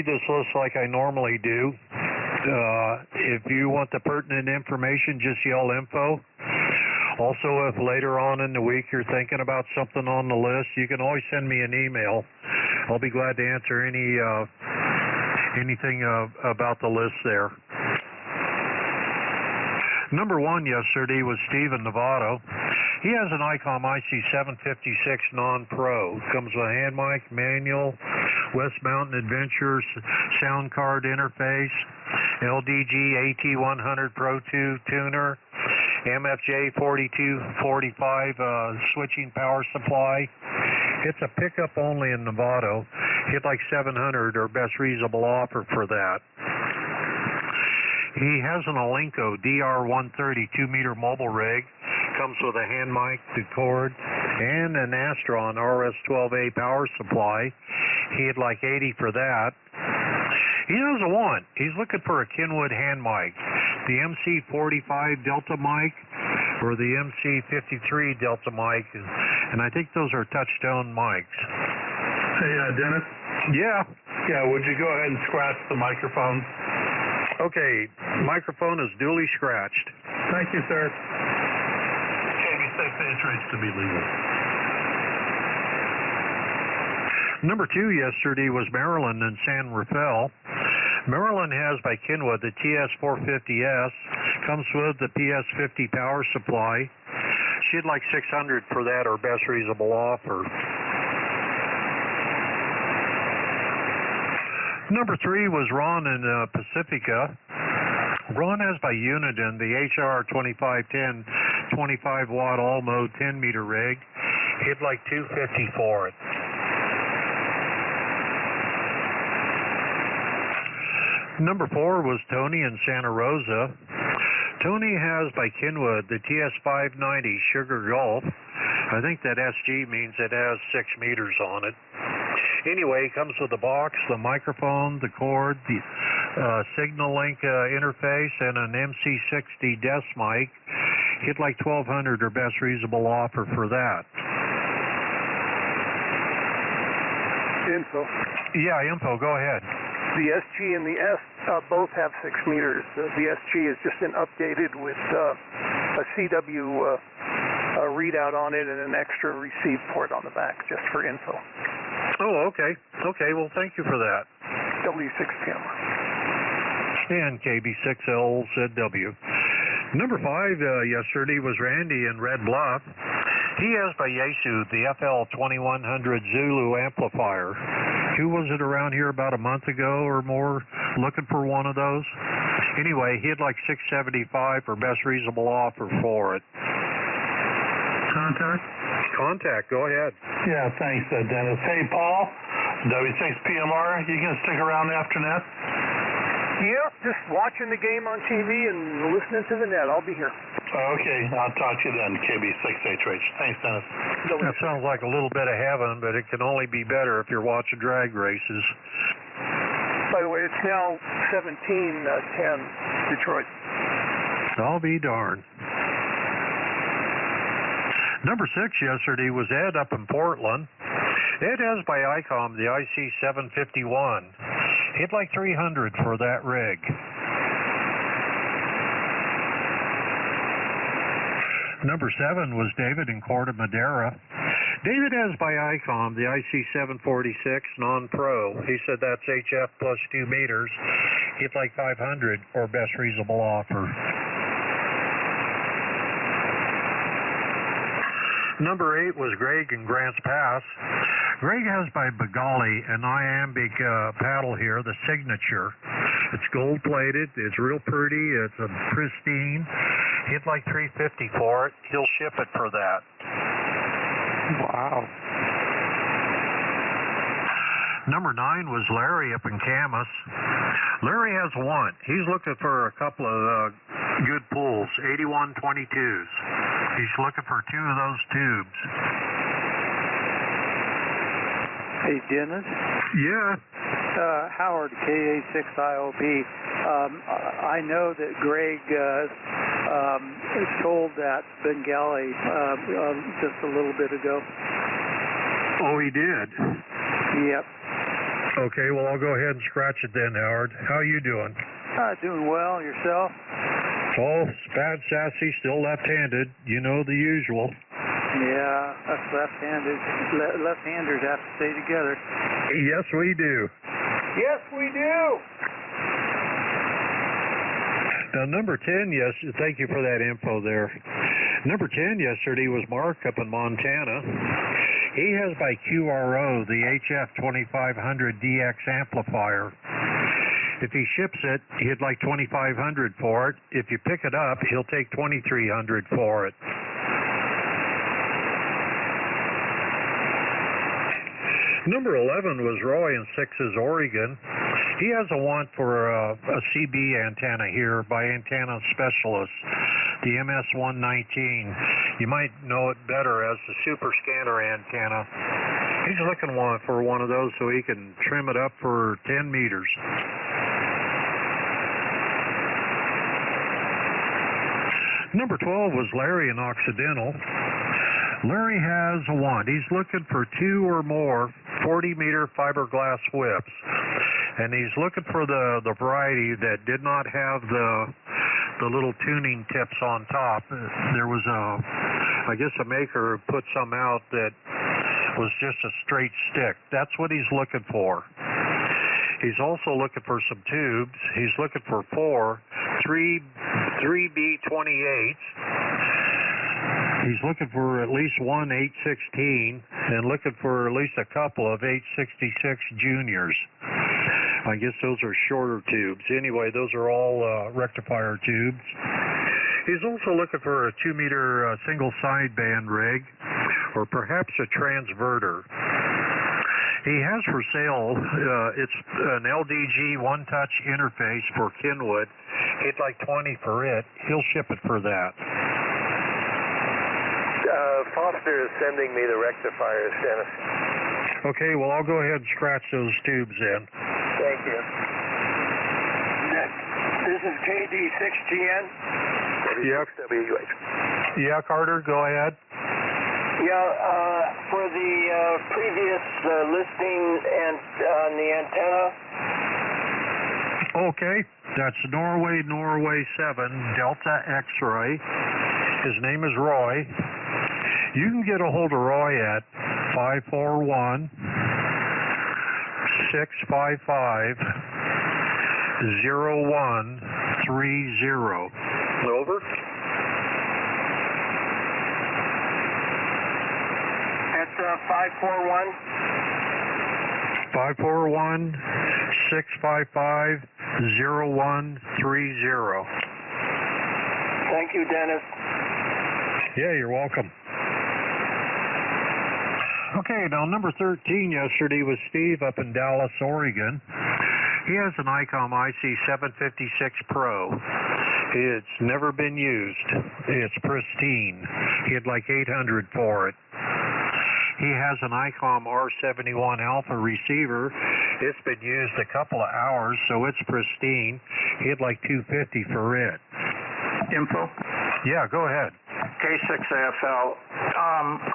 read this list like I normally do. If you want the pertinent information, just yell info. Also, if later on in the week you're thinking about something on the list, you can always send me an email. I'll be glad to answer anything about the list there. Number 1 yesterday was Steven Novato. He has an ICOM IC756 non-pro. Comes with a hand mic, manual, West Mountain Adventures sound card interface, LDG AT100 Pro 2 tuner, MFJ 4245 switching power supply. It's a pickup only in Novato. Hit like 700 or best reasonable offer for that. He has an Alinco DR130 2-meter mobile rig. Comes with a hand mic, the cord, and an Astron RS12A power supply. He had like 80 for that. He doesn't want. He's looking for a Kenwood hand mic. The MC45 Delta mic or the MC53 Delta mic. And I think those are touchstone mics. Hey, Dennis? Yeah. Yeah, would you go ahead and scratch the microphone? Okay, microphone is duly scratched. Thank you, sir. KB6 rates to be legal. Number 2 yesterday was Maryland in San Rafael. Maryland has by Kenwood the TS450S. Comes with the PS50 power supply. She'd like 600 for that or best reasonable offer. Number 3 was Ron in Pacifica. Ron has by Uniden the HR2510 25-watt all-mode 10-meter rig. He'd like 250 for it. Number 4 was Tony in Santa Rosa. Tony has by Kenwood the TS590 Sugar Gulf. I think that SG means it has 6 meters on it. Anyway, it comes with the box, the microphone, the cord, the signal link interface, and an MC60 desk mic. Hit like 1,200 or best reasonable offer for that. Info. Yeah, info. Go ahead. The SG and the S both have 6 meters. The SG has just been updated with a CW readout on it and an extra receive port on the back, just for info. Oh, okay. Okay, well, thank you for that. W6 camera. And KB6LZW. Number 5 yesterday was Randy in Red Bluff. He has by Yaesu the FL2100 Zulu amplifier. Who was it around here about a month ago or more looking for one of those? Anyway, he had like 675 or best reasonable offer for it. Contact? Contact, go ahead. Yeah, thanks, Dennis. Hey, Paul, W6PMR, you going to stick around after net? Yeah, just watching the game on TV and listening to the net. I'll be here. Okay, I'll talk to you then, KB6HH. Thanks, Dennis. That sounds like a little bit of heaven, but it can only be better if you're watching drag races. By the way, it's now 17-10 Detroit. I'll be darned. Number 6 yesterday was Ed up in Portland. Ed has by ICOM the IC751. Hit like 300 for that rig. Number 7 was David in Corte Madera. David has by ICOM the IC746 non-pro. He said that's HF plus 2 meters. Hit like 500 or best reasonable offer. Number 8 was Greg in Grants Pass. Greg has by Begali an iambic paddle here, the Signature. It's gold-plated. It's real pretty. It's a pristine. He'd like 350 for it. He'll ship it for that. Wow. Number 9 was Larry up in Camas. Larry has one. He's looking for a couple of good pulls, 8122s. He's looking for 2 of those tubes. Hey, Dennis? Yeah? Howard, KA6IOP. I know that Greg sold that Bengali just a little bit ago. Oh, he did? Yep. Okay, well, I'll go ahead and scratch it then, Howard. How you doing? Doing well. Yourself? Oh, bad sassy, still left-handed. You know the usual. Yeah, us left-handed. Left-handers have to stay together. Yes, we do. Yes, we do. Now, number 10, yes, thank you for that info there. Number 10 yesterday was Mark up in Montana. He has by QRO the HF2500DX amplifier. If he ships it, he'd like $2,500 for it. If you pick it up, he'll take $2,300 for it. Number 11 was Roy in Sixes, Oregon. He has a want for a CB antenna here by Antenna Specialist, the MS-119. You might know it better as the Super Scanner antenna. He's looking for one of those so he can trim it up for 10 meters. Number 12 was Larry in Occidental. Larry has a want. He's looking for 2 or more 40-meter fiberglass whips. And he's looking for the variety that did not have the little tuning tips on top. There was I guess a maker who put some out that was just a straight stick. That's what he's looking for. He's also looking for some tubes. He's looking for 4 3B28s. He's looking for at least one 816 and looking for at least a couple of 866 juniors. I guess those are shorter tubes. Anyway, those are all rectifier tubes. He's also looking for a 2-meter single sideband rig or perhaps a transverter. He has for sale, it's an LDG one-touch interface for Kenwood. He'd like $20 for it. He'll ship it for that. Foster is sending me the rectifiers, Dennis. Okay, well, I'll go ahead and scratch those tubes in. Thank you. This is KD6GN. Yep. WH. Yeah, Carter, go ahead. Yeah, for the previous listing and on the antenna. Okay, that's Norway 7, Delta X-ray. His name is Roy. You can get a hold of Roy at 541-655-0130. Over. That's 541. 541-655-0130. Thank you, Dennis. Yeah, you're welcome. Okay, now number 13 yesterday was Steve up in Dallas, Oregon. He has an ICOM IC756 Pro. It's never been used. It's pristine. He'd like $800 for it. He has an ICOM R71 Alpha receiver. It's been used a couple of hours, so it's pristine. He'd like $250 for it. Info? Yeah, go ahead. K6AFL.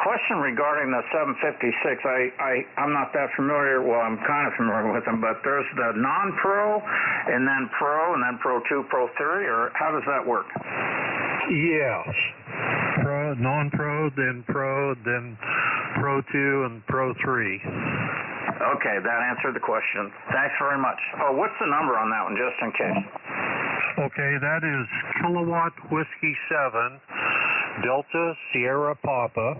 Question regarding the 756. I'm not that familiar. Well, I'm kind of familiar with them, but there's the non-pro and then Pro 2, Pro 3, or how does that work? Yes. Pro, non-pro, then Pro 2, and Pro 3. Okay, that answered the question. Thanks very much. Oh, what's the number on that one, just in case? Okay, that is Kilowatt Whiskey 7, Delta Sierra Papa.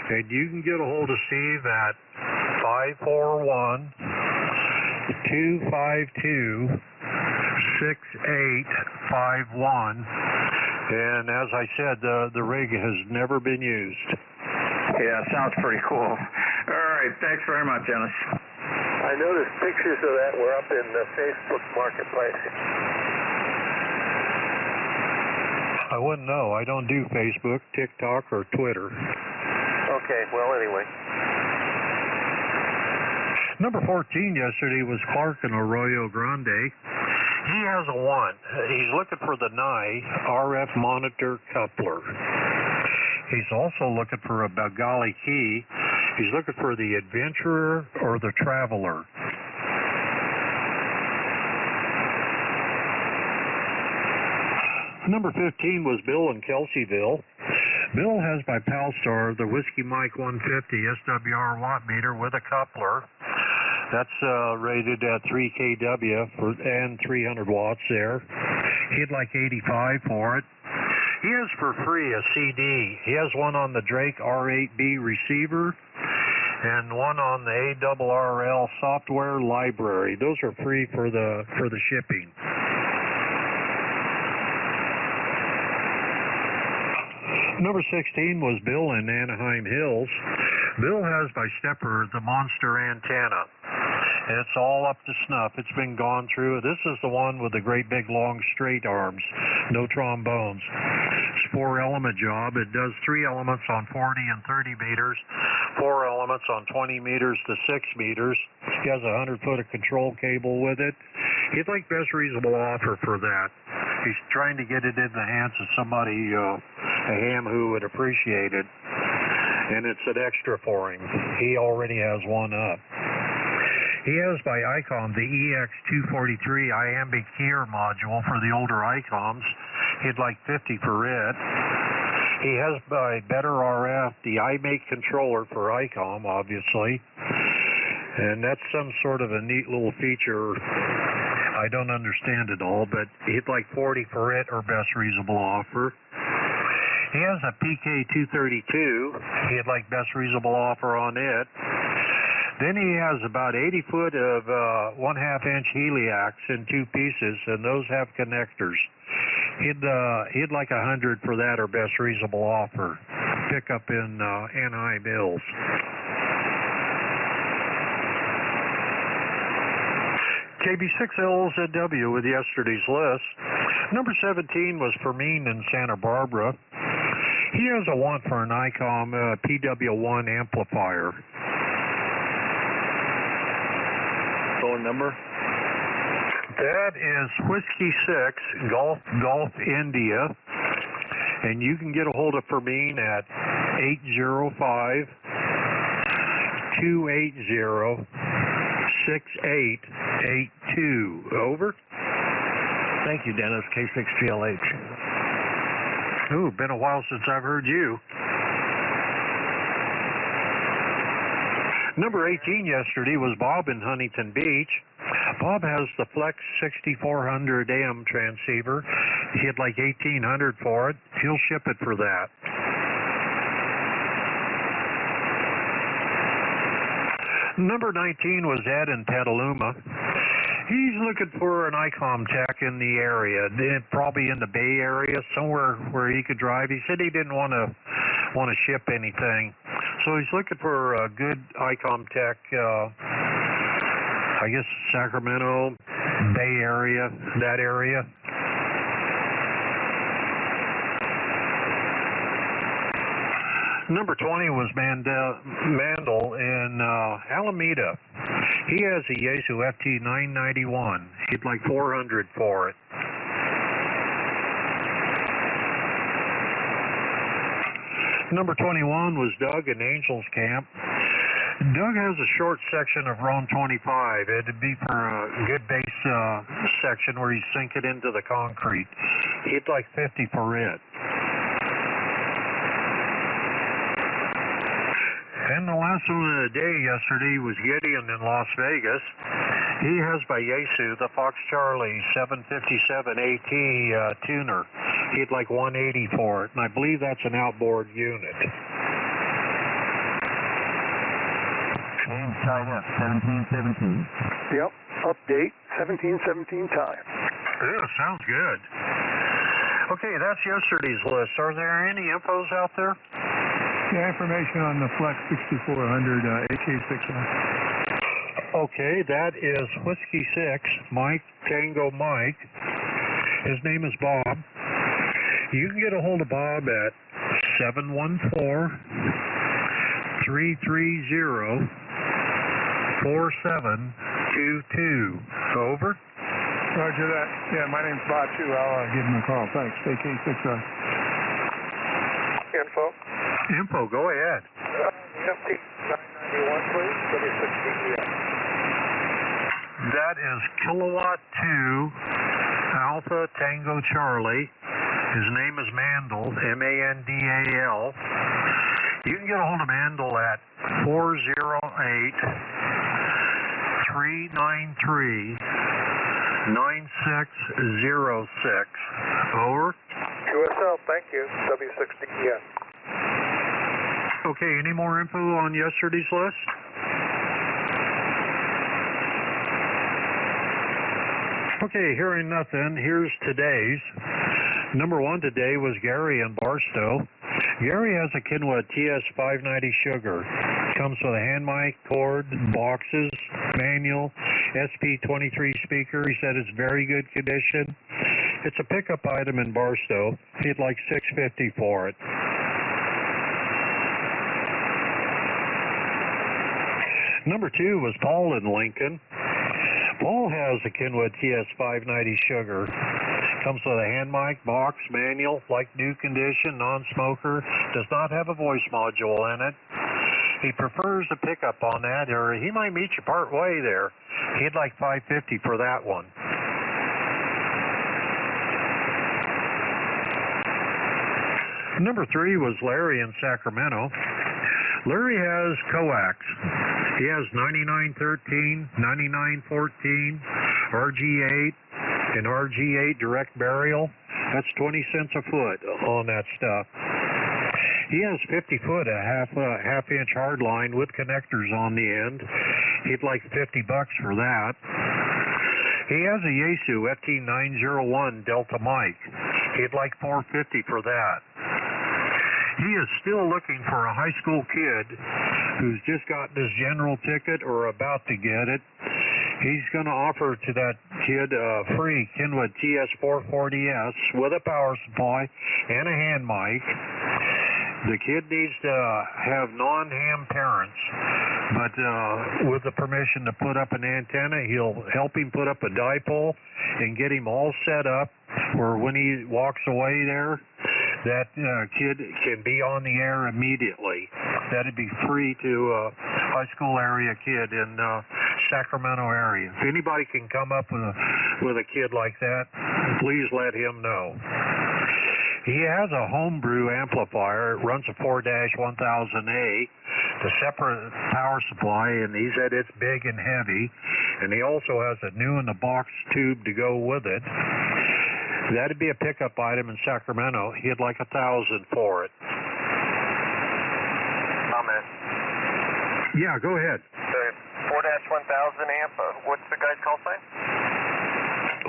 And you can get a hold of Steve at 541-252-6851. And as I said, the rig has never been used. Yeah, sounds pretty cool. All right, thanks very much, Dennis. I noticed pictures of that were up in the Facebook Marketplace. I wouldn't know. I don't do Facebook, TikTok, or Twitter. Okay, well, anyway. Number 14 yesterday was Clark in Arroyo Grande. He has a want. He's looking for the Nye RF monitor coupler. He's also looking for a Bengali key. He's looking for the Adventurer or the Traveler. Number 15 was Bill in Kelseyville. Bill has by Palstar the Whiskey Mike 150 SWR watt meter with a coupler. That's rated at 3 kW and 300 watts there. He'd like 85 for it. He has for free a CD. He has one on the Drake R8B receiver and one on the ARRL software library. Those are free for the shipping. Number 16 was Bill in Anaheim Hills. Bill has by Stepper the Monster antenna. It's all up to snuff. It's been gone through. This is the one with the great big long straight arms, no trombones. It's 4-element job. It does 3 elements on 40 and 30 meters, 4 elements on 20 meters to 6 meters. He has 100 foot of control cable with it. He'd like best reasonable offer for that. He's trying to get it in the hands of somebody, a ham who would appreciate it. And it's an extra for him. He already has one up. He has by ICOM the EX243 iambic keyer module for the older ICOMs. He'd like 50 for it. He has by Better RF the iMake controller for ICOM, obviously. And that's some sort of a neat little feature. I don't understand it all, but he'd like 40 for it or best reasonable offer. He has a PK232. He'd like best reasonable offer on it. Then he has about 80 foot of 1/2 inch heliacs in 2 pieces, and those have connectors. He'd like 100 for that or best reasonable offer. Pick up in Anaheim Hills. KB6LZW with yesterday's list. Number 17 was Fermin in Santa Barbara. He has a want for an ICOM PW1 amplifier. Phone number? That is Whiskey 6 Golf India, and you can get a hold of Fermin at 805-280-6882. Over. Thank you, Dennis. K6GLH. Ooh, been a while since I've heard you. Number 18 yesterday was Bob in Huntington Beach. Bob has the Flex 6400 AM transceiver. He'd like 1800 for it. He'll ship it for that. Number 19 was Ed in Petaluma. He's looking for an ICOM tech in the area, probably in the Bay Area, somewhere where he could drive. He said he didn't want to ship anything, so he's looking for a good ICOM tech. I guess Sacramento, Bay Area, that area. Number 20 was Mandel in Alameda. He has a Yaesu FT991. He'd like 400 for it. Number 21 was Doug in Angels Camp. Doug has a short section of Rome 25. It'd be for a good base section where you sink it into the concrete. He'd like 50 for it. And the last one of the day yesterday was Gideon in Las Vegas. He has by Yaesu the Fox Charlie 757 AT tuner. He'd like 180 for it, and I believe that's an outboard unit. Sign up, 1717. Yep, update, 1717 time. Yeah, sounds good. Okay, that's yesterday's list. Are there any infos out there? Yeah, information on the Flex 6400 AK6. Okay, that is Whiskey 6, Mike, Tango Mike. His name is Bob. You can get a hold of Bob at 714-330-4722. Over. Roger that. Yeah, my name's Bob, too. I'll give him a call. Thanks. AK6. Info? Info, go ahead. FT991, please, W6DES. That is Kilowatt 2 Alpha Tango Charlie. His name is Mandel, M-A-N-D-A-L. You can get a hold of Mandel at 408-393-9606. Over. QSL, thank you, W6DES. Okay, any more info on yesterday's list? Okay, hearing nothing, here's today's. Number one today was Gary in Barstow. Gary has a Kenwood TS590 Sugar. Comes with a hand mic, cord, boxes, manual, SP23 speaker. He said it's very good condition. It's a pickup item in Barstow. He'd like $650 for it. Number two was Paul in Lincoln. Paul has a Kenwood TS590 Sugar. Comes with a hand mic, box, manual, like new condition, non-smoker. Does not have a voice module in it. He prefers a pickup on that, or he might meet you part way there. He'd like $550 for that one. Number three was Larry in Sacramento. Larry has coax. He has 9913, 9914, RG8, and RG8 direct burial. That's 20 cents a foot on that stuff. He has 50 foot, a half inch hard line with connectors on the end. He'd like $50 for that. He has a Yaesu FT901 Delta mic. He'd like $450 for that. He is still looking for a high school kid who's just gotten his general ticket or about to get it. He's going to offer to that kid a free Kenwood TS440S with a power supply and a hand mic. The kid needs to have non-ham parents, but with the permission to put up an antenna, he'll help him put up a dipole and get him all set up where when he walks away there, that kid can be on the air immediately. That'd be free to a high school area kid in Sacramento area. If anybody can come up with a kid like that, please let him know. He has a homebrew amplifier. It runs a 4-1000A, the separate power supply, and he said it's big and heavy. And he also has a new in the box tube to go with it. That'd be a pickup item in Sacramento. He'd like $1,000 for it. Comment. Yeah, go ahead. 4-1000 amp. What's the guy's call sign?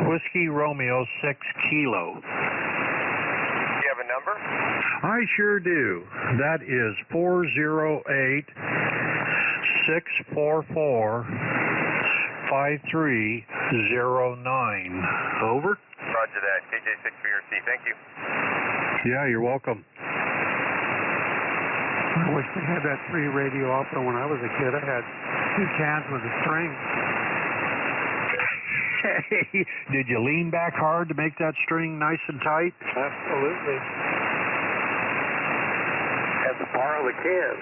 Whiskey Romeo 6 Kilo. Number? I sure do. That is 408-644-5309. Over. Roger that. KJ6VRC. Thank you. Yeah, you're welcome. I wish they had that free radio opera when I was a kid. I had 2 cans with a string. Hey, did you lean back hard to make that string nice and tight? Absolutely. Had to borrow the cans.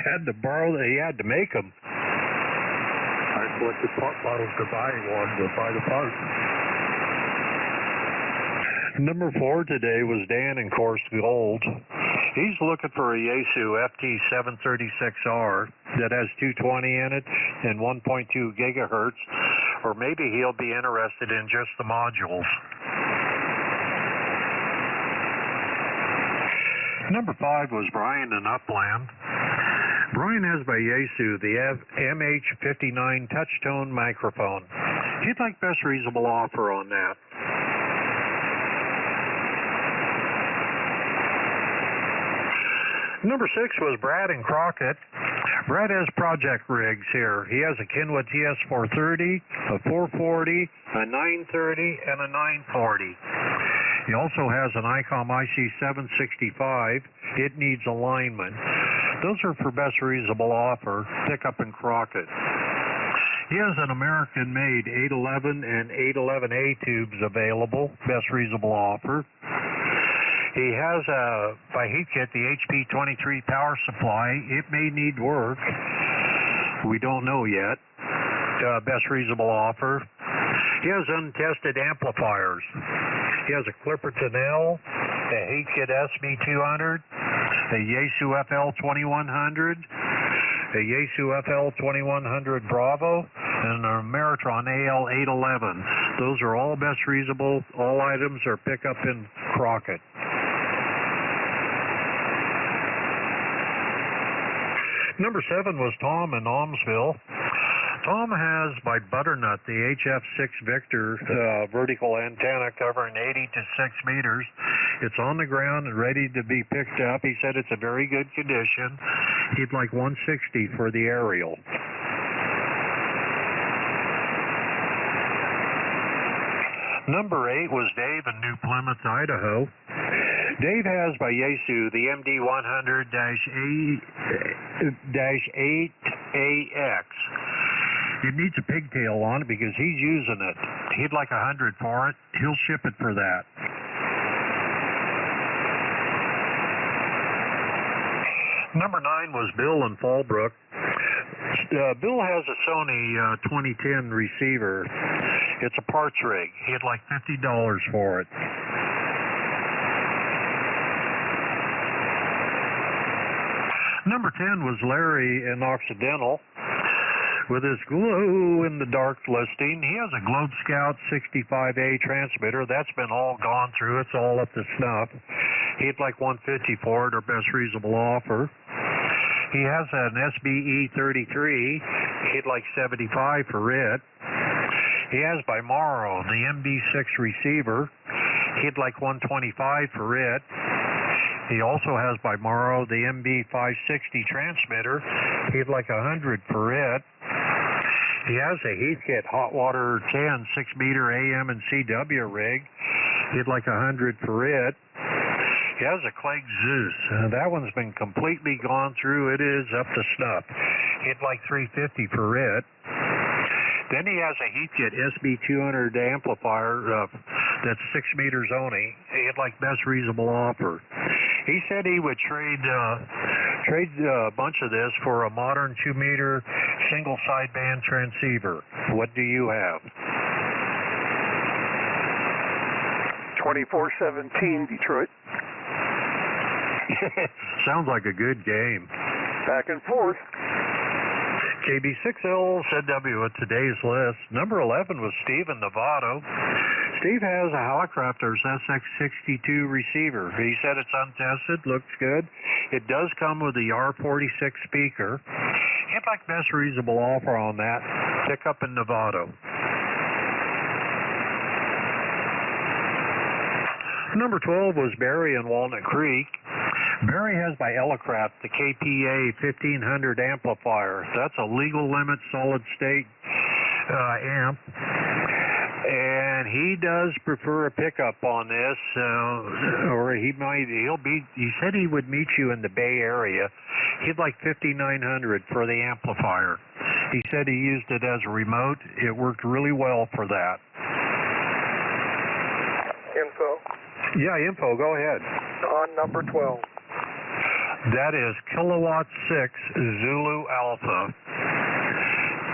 He had to make them. I collected pop bottles to buy one, to buy the parts. Number 4 today was Dan in Course Gold. He's looking for a Yaesu FT736R that has 220 in it and 1.2 gigahertz, or maybe he'll be interested in just the modules. Number 5 was Brian in Upland. Brian has by Yaesu the MH59 touch-tone microphone. He'd like best reasonable offer on that. Number 6 was Brad in Crockett. Brad has project rigs here. He has a Kenwood TS430, a 440, a 930, and a 940. He also has an ICOM IC765. It needs alignment. Those are for best reasonable offer. Pick up in Crockett. He has an American-made 811 and 811A tubes available. Best reasonable offer. He has by heat kit, the HP23 power supply. It may need work. We don't know yet. Best reasonable offer. He has untested amplifiers. He has a Clipper Tonell, a heat kit SB200, a Yaesu FL2100, a Yaesu FL2100 Bravo, and a Meritron AL811. Those are all best reasonable. All items are pickup in Crockett. Number 7 was Tom in Almsville. Tom has by Butternut the HF6 Victor vertical antenna covering 80 to 6 meters. It's on the ground and ready to be picked up. He said it's a very good condition. He'd like 160 for the aerial. Number 8 was Dave in New Plymouth, Idaho. Dave has by Yaesu the MD100-8AX. It needs a pigtail on it because he's using it. He'd like 100 for it. He'll ship it for that. Number 9 was Bill in Fallbrook. Bill has a Sony 2010 receiver. It's a parts rig. He'd like $50 for it. Number 10 was Larry in Occidental. With his glow-in-the-dark listing, he has a Globe Scout 65A transmitter. That's been all gone through. It's all up to snuff. He'd like $150 for it, or best reasonable offer. He has an SBE33. He'd like $75 for it. He has by Morrow the MD6 receiver. He'd like $125 for it. He also has by Morrow the MB560 transmitter. He'd like $100 for it. He has a heat kit hot water 10 6-meter AM and CW rig. He'd like $100 for it. He has a Clegg Zeus. That one's been completely gone through. It is up to snuff. He'd like $350 for it. Then he has a heat kit SB200 amplifier that's 6 meters only. He'd like best reasonable offer. He said he would trade a bunch of this for a modern 2-meter single sideband transceiver. What do you have? 24-17 Detroit. Sounds like a good game. Back and forth. KB6L ZW at today's list. Number 11 was Steve in Novato. Steve has a Helicopters SX62 receiver. He said it's untested, looks good. It does come with the R46 speaker. He'd like best reasonable offer on that. Pick up in Novato. Number 12 was Barry in Walnut Creek. Barry has by Elecraft the KPA 1500 amplifier. That's a legal limit solid state amp. And he does prefer a pickup on this, or he said he would meet you in the Bay Area. He'd like $5,900 for the amplifier. He said he used it as a remote. It worked really well for that. Info? Yeah, info, go ahead. On number 12. That is Kilowatt 6 Zulu Alpha.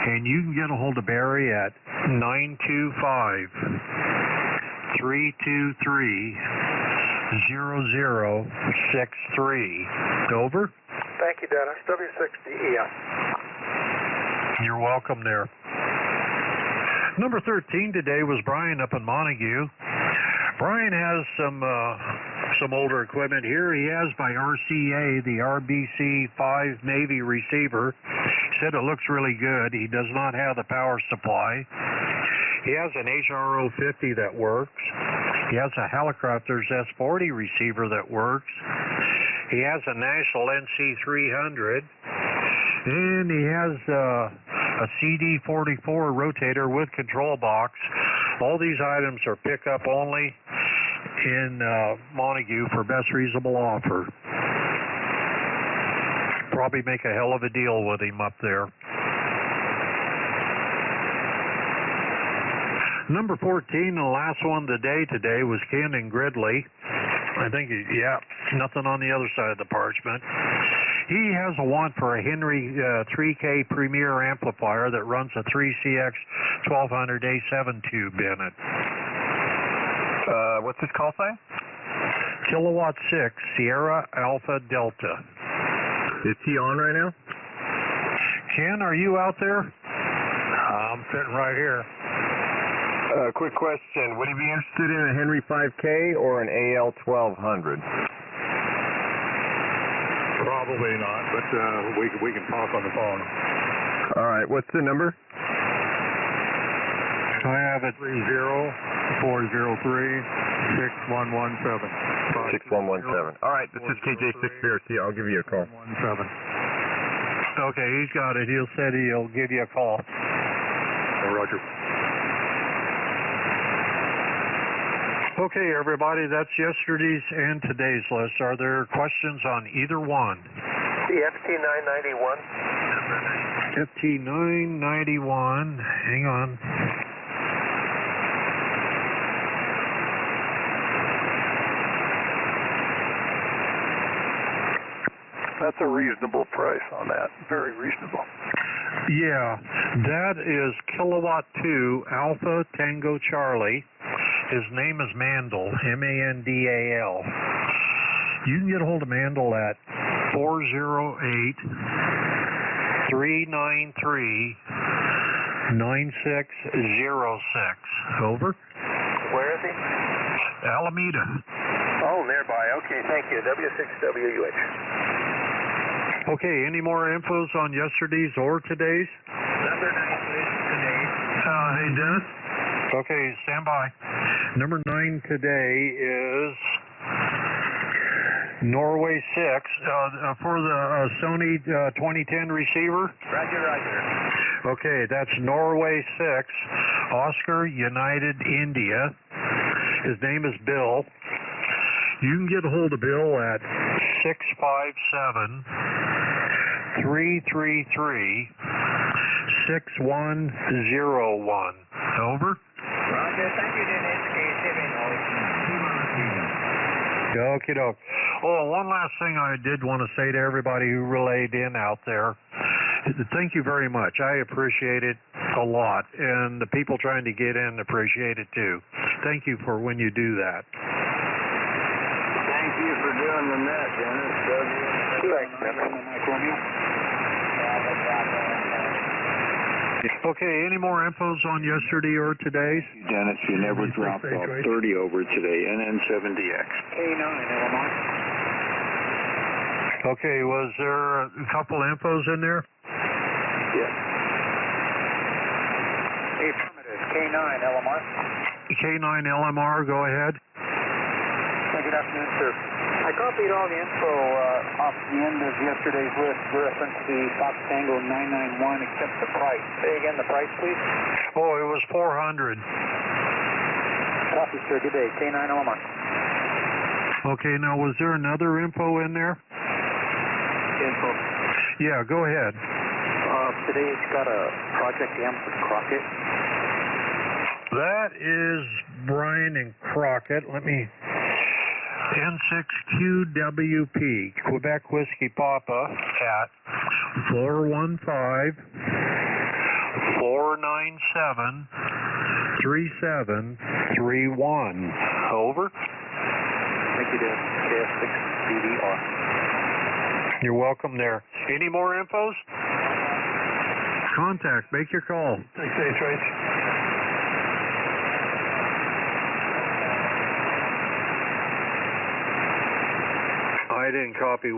And you can get a hold of Barry at 925-323-0063. Over. Thank you, Dennis. W60EM. You're welcome there. Number 13 today was Brian up in Montague. Brian has some older equipment here. He has by RCA the RBC5 Navy receiver. He said it looks really good. He does not have the power supply. He has an HRO50 that works. He has a Helicopters S40 receiver that works. He has a National NC300. And he has a CD44 rotator with control box. All these items are pickup only in Montague for best reasonable offer. Probably make a hell of a deal with him up there. Number 14, the last one of the day today was Ken in Gridley. I think, yeah, nothing on the other side of the parchment. He has a want for a Henry 3K Premier amplifier that runs a 3CX 1200 A7 tube in it. What's his call sign? Kilowatt 6 Sierra Alpha Delta. Is he on right now? Ken, are you out there? I'm sitting right here. Quick question. Would he be interested in a Henry 5K or an AL 1200? Probably not, but we can talk on the phone. All right. What's the number? I have it 30-403-6117. 6117. All right. This is KJ6BRC. I'll give you a call. 17. Okay, he's got it. He'll give you a call. Roger. Okay, everybody, that's yesterday's and today's list. Are there questions on either one? The FT991. FT991. Hang on. That's a reasonable price on that. Very reasonable. Yeah, that is Kilowatt 2 Alpha Tango Charlie. His name is Mandel, M-A-N-D-A-L. You can get a hold of Mandel at 408-393-9606. Over. Where is he? Alameda. Oh, nearby. Okay, thank you. W6WUH. Okay, any more infos on yesterday's or today's? Number 9, please. Today's. Hey, Dennis? Okay, stand by. Number 9 today is Norway 6 for the Sony 2010 receiver. Roger, roger. Okay, that's Norway 6, Oscar United India. His name is Bill. You can get a hold of Bill at 657-333-6101. Over. Roger, thank you, Dennis. Okie doke. Oh, one last thing I did want to say to everybody who relayed in out there. Thank you very much. I appreciate it a lot. And the people trying to get in appreciate it too. Thank you for when you do that. Thank you for doing the net, Dennis. Thanks, Dennis. Okay, any more infos on yesterday or today's? Dennis, you never dropped off 30 over today, NN7DX. K9, Illinois. Okay, was there a couple infos in there? Yes. Affirmative. K9, LMR. K9 LMR, go ahead. Good afternoon, sir. I copied all the info off the end of yesterday's list, reference the Fox Tango 991, except the price. Say again the price, please. Oh, it was 400. Copy, sir. Good day. K9 LMR. Okay, now was there another info in there? Info. Yeah, go ahead. Today's got a Project M with Crockett. That is Brian and Crockett. Let me... N6QWP, Quebec Whiskey Papa at 415-497-3731. Over. Thank you, Dennis. KS6BDR. You're welcome there. Any more infos? Contact. Make your call. Thanks, Trace. I didn't copy